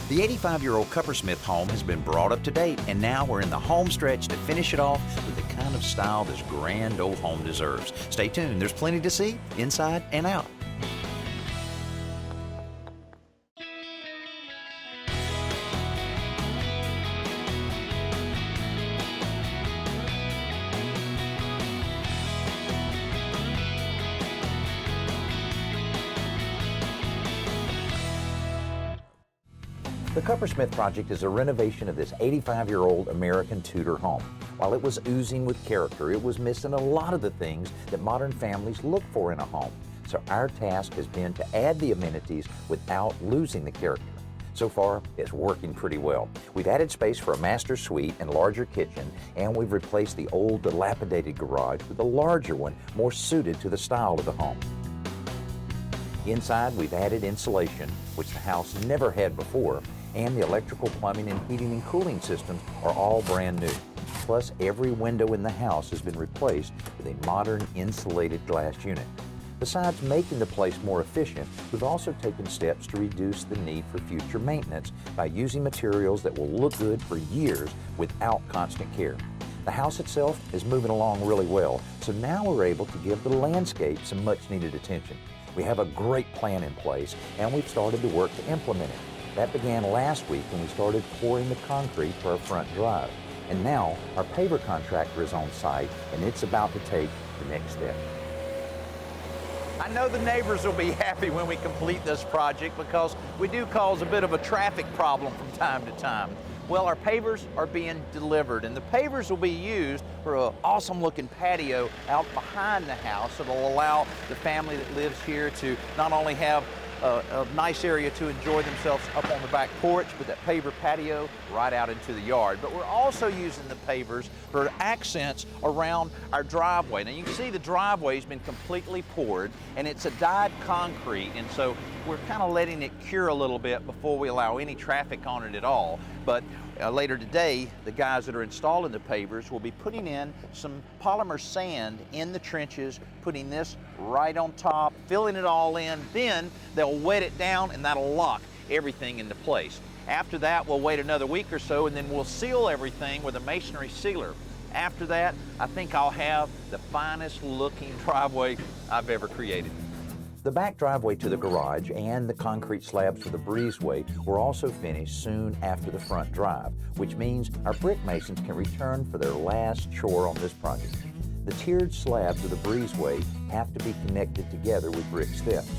The 85-year-old Kuppersmith home has been brought up to date, and now we're in the home stretch to finish it off with the kind of style this grand old home deserves. Stay tuned, there's plenty to see inside and out. The Kuppersmith Project is a renovation of this 85-year-old American Tudor home. While it was oozing with character, it was missing a lot of the things that modern families look for in a home. So our task has been to add the amenities without losing the character. So far, it's working pretty well. We've added space for a master suite and larger kitchen, and we've replaced the old, dilapidated garage with a larger one, more suited to the style of the home. Inside, we've added insulation, which the house never had before, and the electrical, plumbing, and heating and cooling systems are all brand new. Plus, every window in the house has been replaced with a modern insulated glass unit. Besides making the place more efficient, we've also taken steps to reduce the need for future maintenance by using materials that will look good for years without constant care. The house itself is moving along really well, so now we're able to give the landscape some much-needed attention. We have a great plan in place, and we've started to work to implement it. That began last week when we started pouring the concrete for our front drive. And now our paver contractor is on site, and it's about to take the next step. I know the neighbors will be happy when we complete this project because we do cause a bit of a traffic problem from time to time. Well, our pavers are being delivered, and the pavers will be used for an awesome looking patio out behind the house. It'll allow the family that lives here to not only have a nice area to enjoy themselves up on the back porch with that paver patio right out into the yard. But we're also using the pavers for accents around our driveway. Now you can see the driveway's been completely poured, and it's a dyed concrete, and so we're kind of letting it cure a little bit before we allow any traffic on it at all. But later today, the guys that are installing the pavers will be putting in some polymer sand in the trenches, putting this right on top, filling it all in. Then they'll wet it down, and that'll lock everything into place. After that, we'll wait another week or so, and then we'll seal everything with a masonry sealer. After that, I think I'll have the finest looking driveway I've ever created. The back driveway to the garage and the concrete slabs for the breezeway were also finished soon after the front drive, which means our brick masons can return for their last chore on this project. The tiered slabs of the breezeway have to be connected together with brick steps.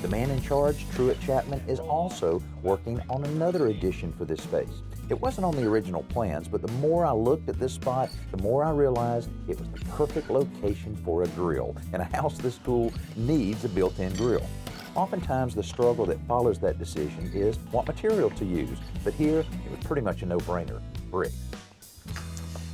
The man in charge, Truett Chapman, is also working on another addition for this space. It wasn't on the original plans, but the more I looked at this spot, the more I realized it was the perfect location for a grill, and a house this cool needs a built-in grill. Oftentimes, the struggle that follows that decision is what material to use, but here it was pretty much a no-brainer: brick.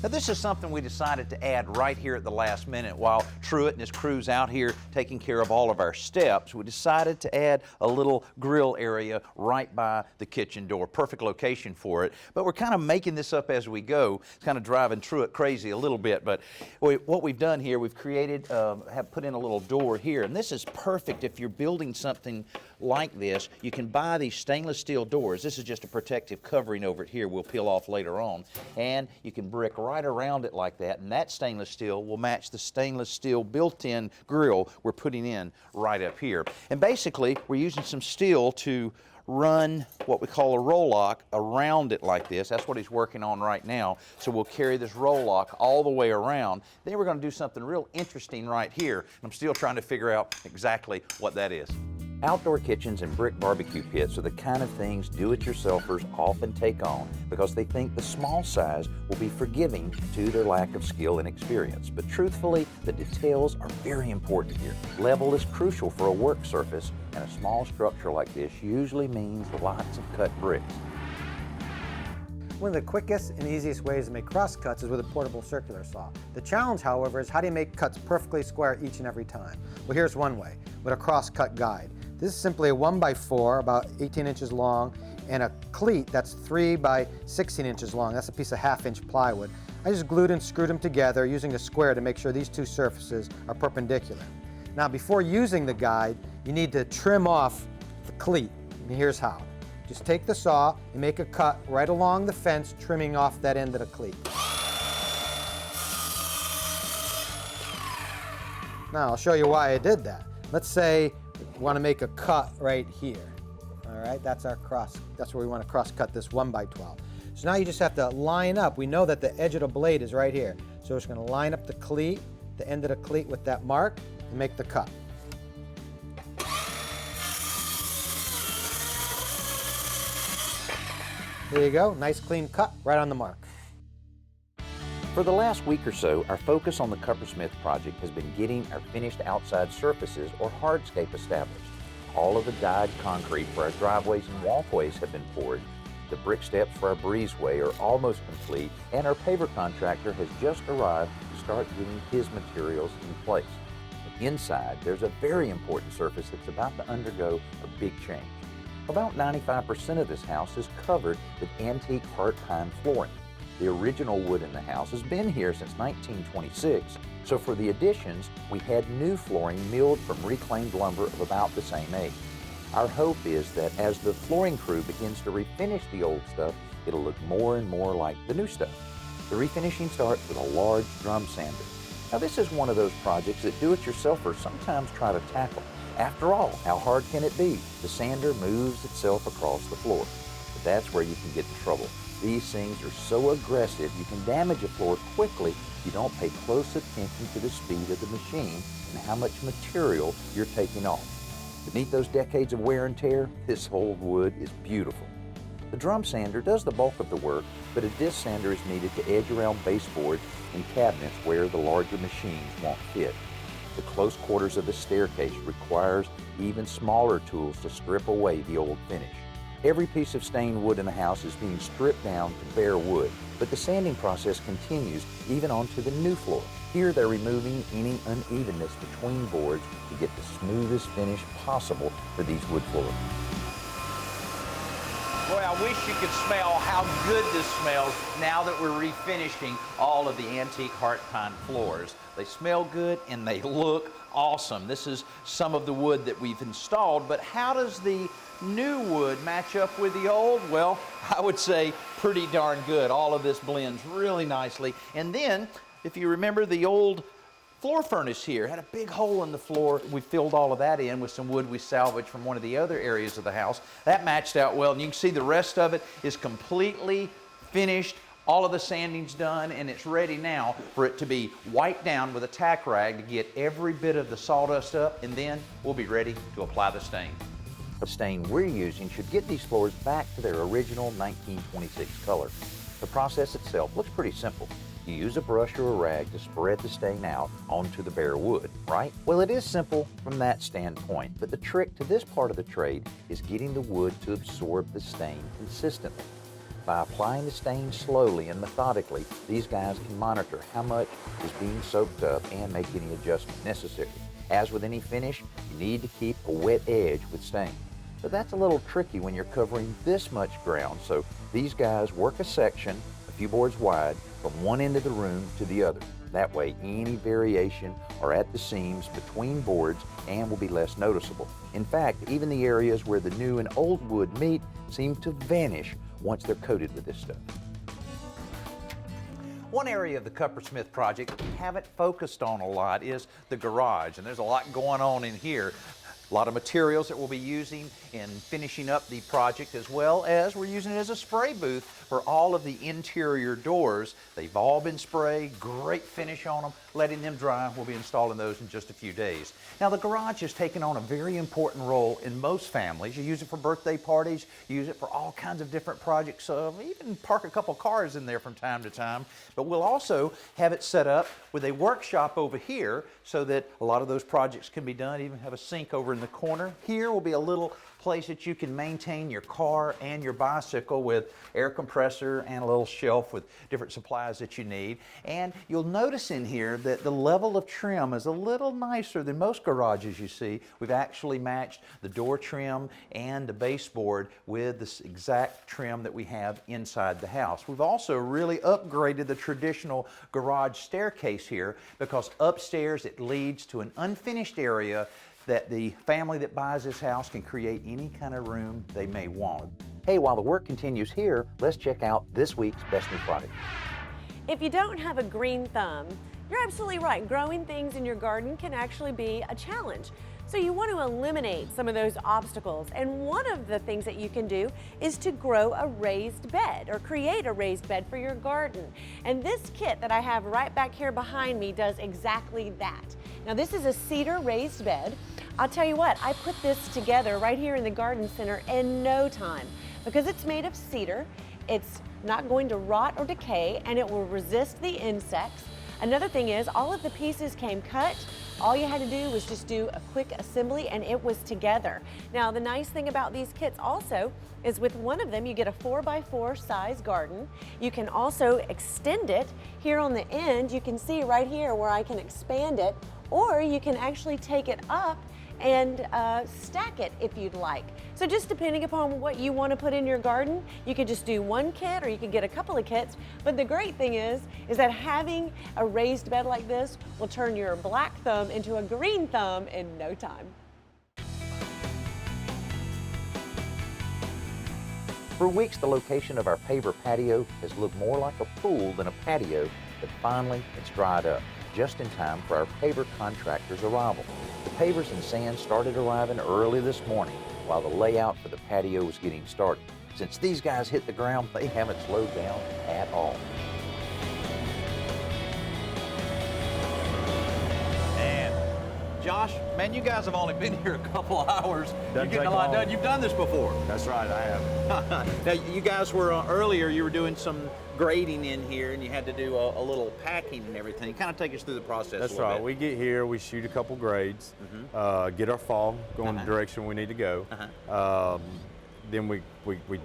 Now this is something we decided to add right here at the last minute. While Truett and his crew's out here taking care of all of our steps, we decided to add a little grill area right by the kitchen door. Perfect location for it. But we're kind of making this up as we go. It's kind of driving Truett crazy a little bit, but what we've done here, we've created, have put in a little door here, and this is perfect if you're building something like this. You can buy these stainless steel doors. This is just a protective covering over it here. We'll peel off later on. And you can brick right around it like that, and that stainless steel will match the stainless steel built-in grill we're putting in right up here. And basically, we're using some steel to run what we call a roll lock around it like this. That's what he's working on right now. So we'll carry this roll lock all the way around. Then we're going to do something real interesting right here. I'm still trying to figure out exactly what that is. Outdoor kitchens and brick barbecue pits are the kind of things do-it-yourselfers often take on because they think the small size will be forgiving to their lack of skill and experience. But truthfully, the details are very important here. Level is crucial for a work surface, and a small structure like this usually means lots of cut bricks. One of the quickest and easiest ways to make cross cuts is with a portable circular saw. The challenge, however, is how do you make cuts perfectly square each and every time? Well, here's one way, with a cross-cut guide. This is simply a 1x4, about 18 inches long, and a cleat that's 3 by 16 inches long. That's a piece of 1/2-inch plywood. I just glued and screwed them together using a square to make sure these two surfaces are perpendicular. Now, before using the guide, you need to trim off the cleat, and here's how. Just take the saw and make a cut right along the fence, trimming off that end of the cleat. Now I'll show you why I did that. Let's say we want to make a cut right here. All right, that's our cross. That's where we want to cross cut this 1x12. So now you just have to line up. We know that the edge of the blade is right here. So we're just going to line up the cleat, the end of the cleat with that mark, and make the cut. There you go, nice clean cut right on the mark. For the last week or so, our focus on the Kuppersmith project has been getting our finished outside surfaces, or hardscape, established. All of the dyed concrete for our driveways and walkways have been poured. The brick steps for our breezeway are almost complete, and our paver contractor has just arrived to start getting his materials in place. But inside, there's a very important surface that's about to undergo a big change. About 95% of this house is covered with antique heart pine flooring. The original wood in the house has been here since 1926, so for the additions, we had new flooring milled from reclaimed lumber of about the same age. Our hope is that as the flooring crew begins to refinish the old stuff, it'll look more and more like the new stuff. The refinishing starts with a large drum sander. Now this is one of those projects that do-it-yourselfers sometimes try to tackle. After all, how hard can it be? The sander moves itself across the floor. But that's where you can get in trouble. These things are so aggressive you can damage a floor quickly if you don't pay close attention to the speed of the machine and how much material you're taking off. Beneath those decades of wear and tear, this old wood is beautiful. The drum sander does the bulk of the work, but a disc sander is needed to edge around baseboards and cabinets where the larger machines won't fit. The close quarters of the staircase requires even smaller tools to strip away the old finish. Every piece of stained wood in the house is being stripped down to bare wood, but the sanding process continues even onto the new floor. Here they're removing any unevenness between boards to get the smoothest finish possible for these wood floors. Boy, I wish you could smell how good this smells now that we're refinishing all of the antique heart pine floors. They smell good and they look awesome. This is some of the wood that we've installed, but how does the new wood match up with the old? Well, I would say pretty darn good. All of this blends really nicely. And then, if you remember, the old floor furnace here had a big hole in the floor. We filled all of that in with some wood we salvaged from one of the other areas of the house. That matched out well, and you can see the rest of it is completely finished. All of the sanding's done, and it's ready now for it to be wiped down with a tack rag to get every bit of the sawdust up, and then we'll be ready to apply the stain. The stain we're using should get these floors back to their original 1926 color. The process itself looks pretty simple. You use a brush or a rag to spread the stain out onto the bare wood, right? Well, it is simple from that standpoint, but the trick to this part of the trade is getting the wood to absorb the stain consistently. By applying the stain slowly and methodically, these guys can monitor how much is being soaked up and make any adjustment necessary. As with any finish, you need to keep a wet edge with stain. But that's a little tricky when you're covering this much ground, so these guys work a section a few boards wide from one end of the room to the other. That way, any variation are at the seams between boards and will be less noticeable. In fact, even the areas where the new and old wood meet seem to vanish once they're coated with this stuff. One area of the Kuppersmith project we haven't focused on a lot is the garage, and there's a lot going on in here. A lot of materials that we'll be using in finishing up the project, as well as we're using it as a spray booth for all of the interior doors. They've all been sprayed, great finish on them, letting them dry. We'll be installing those in just a few days. Now the garage has taken on a very important role in most families. You use it for birthday parties, you use it for all kinds of different projects, even park a couple cars in there from time to time. But we'll also have it set up with a workshop over here so that a lot of those projects can be done, even have a sink over in the corner. Here will be a little place that you can maintain your car and your bicycle with air compressor and a little shelf with different supplies that you need. And you'll notice in here that the level of trim is a little nicer than most garages you see. We've actually matched the door trim and the baseboard with this exact trim that we have inside the house. We've also really upgraded the traditional garage staircase here because upstairs it leads to an unfinished area that the family that buys this house can create any kind of room they may want. Hey, while the work continues here, let's check out this week's Best New Product. If you don't have a green thumb, you're absolutely right. Growing things in your garden can actually be a challenge. So you want to eliminate some of those obstacles. And one of the things that you can do is to grow a raised bed or create a raised bed for your garden. And this kit that I have right back here behind me does exactly that. Now this is a cedar raised bed. I'll tell you what, I put this together right here in the garden center in no time because it's made of cedar. It's not going to rot or decay, and it will resist the insects. Another thing is all of the pieces came cut. All you had to do was just do a quick assembly and it was together. Now the nice thing about these kits also is with one of them you get a 4x4 size garden. You can also extend it. Here on the end you can see right here where I can expand it, or you can actually take it up and stack it if you'd like. So just depending upon what you want to put in your garden, you could just do one kit or you could get a couple of kits. But the great thing is that having a raised bed like this will turn your black thumb into a green thumb in no time. For weeks, the location of our Paver patio has looked more like a pool than a patio, but finally it's dried up, just in time for our paver contractor's arrival. The pavers and sand started arriving early this morning while the layout for the patio was getting started. Since these guys hit the ground, they haven't slowed down at all. And Josh, man, you guys have only been here a couple of hours. You're Doesn't getting a take lot long. done. You've done this before. That's right, I have. Now, you guys were earlier, you were doing some grading in here and you had to do a little packing and everything. Kind of take us through the process That's a little right. bit. We get here, we shoot a couple grades, get our fall going the direction we need to go. Then we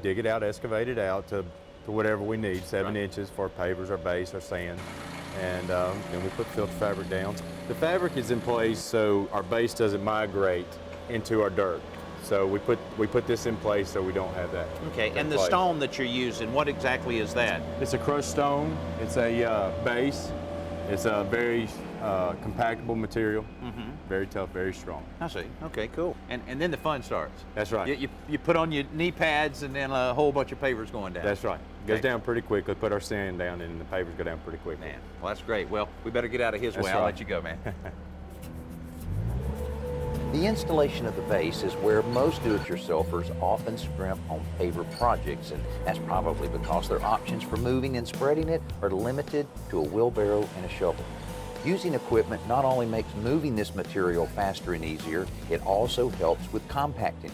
dig it out, excavate it out to whatever we need, 7 inches for our pavers, our base, our sand. And then we put filter fabric down. The fabric is in place so our base doesn't migrate into our dirt. So we put this in place so we don't have that. Okay, in and the place. stone that you're using, what exactly is that? It's a crushed stone. It's a base. It's a very compactable material. Very tough, very strong. I see. Okay, cool. And then the fun starts. That's right. You put on your knee pads and then a whole bunch of pavers going down. That's right. Goes Okay. down pretty quickly. Put our sand down and the pavers go down pretty quickly. Man, well, that's great. Well, we better get out of his way. That's I'll right. let you go, man. The installation of the base is where most do-it-yourselfers often scrimp on paver projects, and that's probably because their options for moving and spreading it are limited to a wheelbarrow and a shovel. Using equipment not only makes moving this material faster and easier, it also helps with compacting.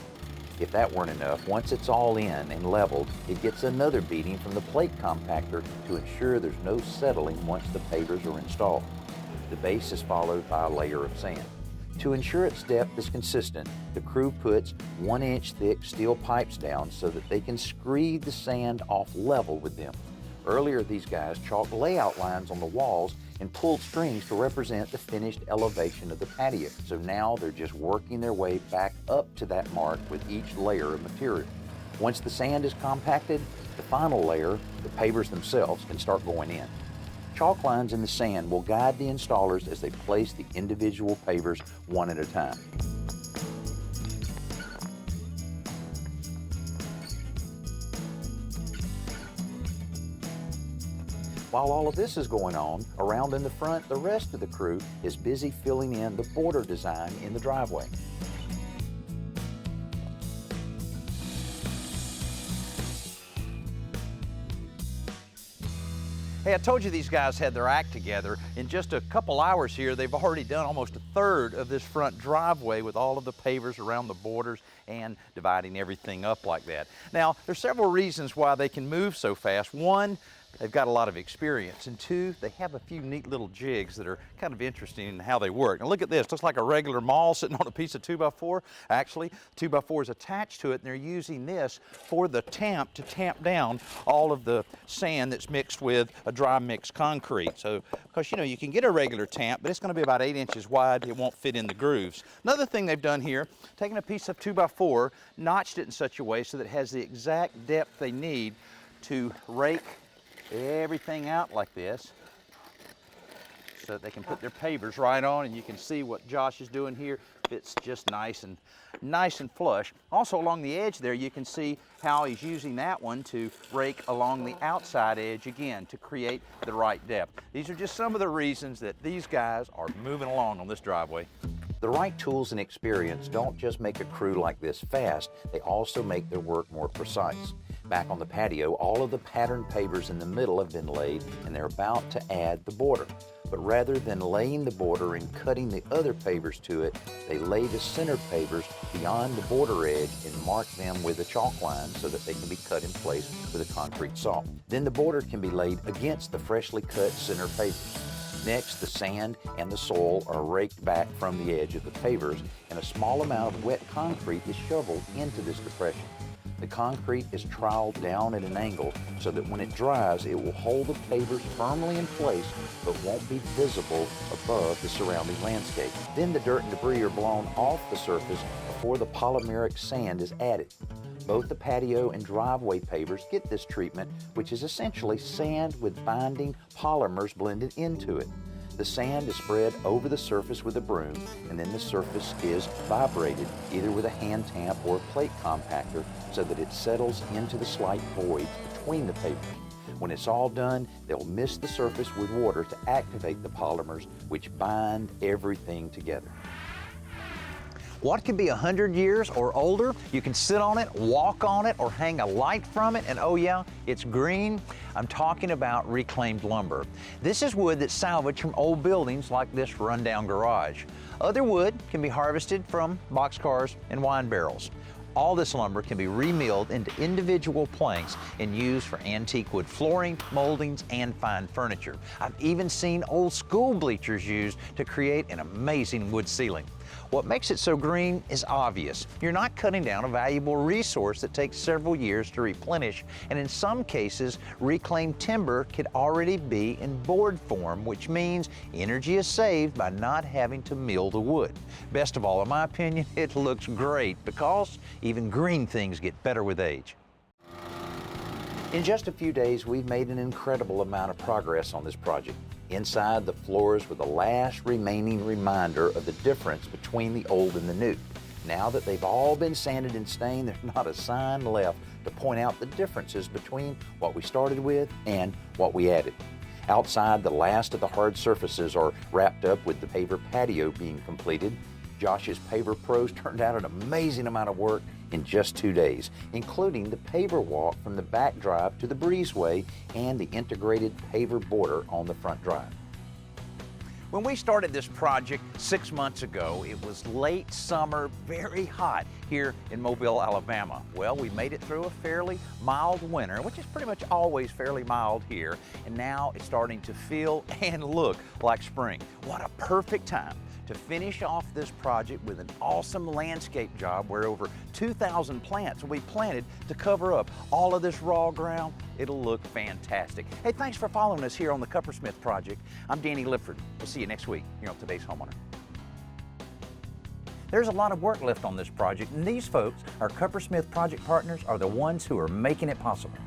If that weren't enough, once it's all in and leveled, it gets another beating from the plate compactor to ensure there's no settling once the pavers are installed. The base is followed by a layer of sand. To ensure its depth is consistent, the crew puts 1-inch thick steel pipes down so that they can screed the sand off level with them. Earlier, these guys chalked layout lines on the walls and pulled strings to represent the finished elevation of the patio. So now they're just working their way back up to that mark with each layer of material. Once the sand is compacted, the final layer, the pavers themselves, can start going in. Chalk lines in the sand will guide the installers as they place the individual pavers one at a time. While all of this is going on, around in the front, the rest of the crew is busy filling in the border design in the driveway. Hey, I told you these guys had their act together. In just a couple hours here, they've already done almost a third of this front driveway with all of the pavers around the borders and dividing everything up like that. Now, there's several reasons why they can move so fast. One, they've got a lot of experience. And two, they have a few neat little jigs that are kind of interesting in how they work. Now look at this, looks like a regular maul sitting on a piece of 2x4. Actually, 2x4 is attached to it, and they're using this for the tamp to tamp down all of the sand that's mixed with a dry mix concrete. So, because you know, you can get a regular tamp, but it's gonna be about 8 inches wide, it won't fit in the grooves. Another thing they've done here, taken a piece of 2x4, notched it in such a way so that it has the exact depth they need to rake everything out like this so that they can put their pavers right on, and you can see what Josh is doing here, fits just nice and flush. Also along the edge there, you can see how he's using that one to rake along the outside edge again to create the right depth. These are just some of the reasons that these guys are moving along on this driveway. The right tools and experience don't just make a crew like this fast, they also make their work more precise. Back on the patio, all of the pattern pavers in the middle have been laid and they're about to add the border. But rather than laying the border and cutting the other pavers to it, they lay the center pavers beyond the border edge and mark them with a chalk line so that they can be cut in place with a concrete saw. Then the border can be laid against the freshly cut center pavers. Next, the sand and the soil are raked back from the edge of the pavers and a small amount of wet concrete is shoveled into this depression. The concrete is troweled down at an angle so that when it dries, it will hold the pavers firmly in place but won't be visible above the surrounding landscape. Then the dirt and debris are blown off the surface before the polymeric sand is added. Both the patio and driveway pavers get this treatment, which is essentially sand with binding polymers blended into it. The sand is spread over the surface with a broom, and then the surface is vibrated either with a hand tamp or a plate compactor so that it settles into the slight voids between the pavers. When it's all done, they'll mist the surface with water to activate the polymers, which bind everything together. What could be 100 years or older? You can sit on it, walk on it, or hang a light from it, and oh yeah, it's green. I'm talking about reclaimed lumber. This is wood that's salvaged from old buildings like this rundown garage. Other wood can be harvested from boxcars and wine barrels. All this lumber can be remilled into individual planks and used for antique wood flooring, moldings, and fine furniture. I've even seen old school bleachers used to create an amazing wood ceiling. What makes it so green is obvious. You're not cutting down a valuable resource that takes several years to replenish, and in some cases, reclaimed timber could already be in board form, which means energy is saved by not having to mill the wood. Best of all, in my opinion, it looks great because even green things get better with age. In just a few days, we've made an incredible amount of progress on this project. Inside, the floors were the last remaining reminder of the difference between the old and the new. Now that they've all been sanded and stained, there's not a sign left to point out the differences between what we started with and what we added. Outside, the last of the hard surfaces are wrapped up with the paver patio being completed. Josh's Paver Pros turned out an amazing amount of work in just 2 days, including the paver walk from the back drive to the breezeway and the integrated paver border on the front drive. When we started this project 6 months ago, it was late summer, very hot here in Mobile, Alabama. Well, we made it through a fairly mild winter, which is pretty much always fairly mild here, and now it's starting to feel and look like spring. What a perfect time to finish off this project with an awesome landscape job where over 2,000 plants will be planted to cover up all of this raw ground. It'll look fantastic. Hey, thanks for following us here on the Kuppersmith Project. I'm Danny Lipford. We'll see you next week here on Today's Homeowner. There's a lot of work left on this project, and these folks, our Kuppersmith Project partners, are the ones who are making it possible.